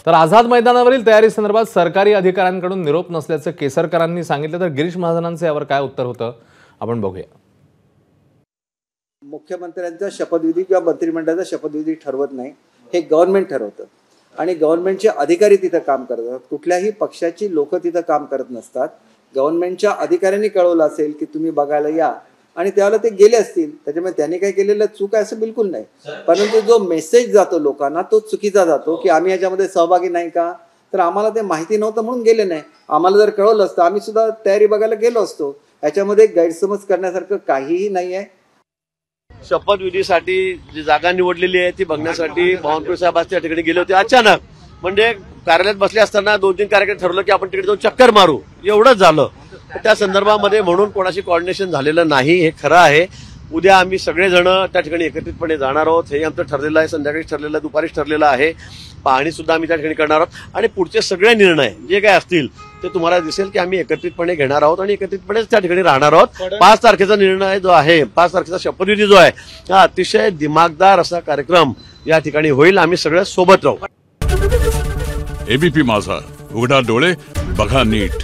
तर आझाद मैदानावरील तयारीसंदर्भात सरकारी अधिकाऱ्यांकडून निरोप नसल्याचं केसरकरांनी सांगितलं। तर गिरीश महाजनांचं यावर काय उत्तर होतं आपण बघूया। मुख्यमंत्र्यांचा शपथविधी किंवा मंत्रिमंडळाचा शपथविधी ठरवत नाही, हे गव्हर्नमेंट ठरवतं आणि गव्हर्नमेंटचे अधिकारी तिथं काम करतात। कुठल्याही पक्षाची लोक तिथं काम करत नसतात। गव्हर्नमेंटच्या अधिकाऱ्यांनी कळवलं असेल की तुम्ही बघायला या आणि त्यावेळेला ते गेले असतील, त्याच्यामुळे त्यांनी काय केलेलं चूक आहे असं बिलकुल नाही। परंतु जो मेसेज जातो लोकांना तो चुकीचा जातो की आम्ही याच्यामध्ये सहभागी नाही का, तर आम्हाला ते माहिती नव्हतं म्हणून गेले नाही। आम्हाला जर कळवलं असतं आम्ही सुद्धा तयारी बघायला गेलो असतो। याच्यामध्ये गैरसमज करण्यासारखं काहीही नाही आहे। शपथविधीसाठी जी जागा निवडलेली आहे ती बघण्यासाठी बावनकुळे साहेब त्या ठिकाणी गेले होते अचानक। म्हणजे कार्यालयात बसले असताना 2-3 कार्यक्रम ठरवलं की आपण तिकडे जाऊन चक्कर मारू, एवढंच झालं। त्या संदर्भामध्ये म्हणून कोणाशी कोऑर्डिनेशन झालेलं नाही, हे खरं आहे। उद्या आम्ही सगळेजण त्या ठिकाणी एकत्रितपणे जाणार आहोत, हे आमचं ठरलेलं आहे। संध्याकाळी ठरलेलं, दुपारीच ठरलेलं आहे। पाहणी सुद्धा आम्ही त्या ठिकाणी करणार आहोत आणि पुढचे सगळे निर्णय जे काय असतील ते तुम्हाला दिसेल की आम्ही एकत्रितपणे घेणार आहोत आणि एकत्रितपणेच त्या ठिकाणी राहणार आहोत। 5 तारखेचा निर्णय जो आहे, 5 तारखेचा शपथविधी जो आहे, हा अतिशय दिमागदार असा कार्यक्रम या ठिकाणी होईल। आम्ही सगळे सोबत राहू। एबीपी माझा, उघडा डोळे बघा नीट।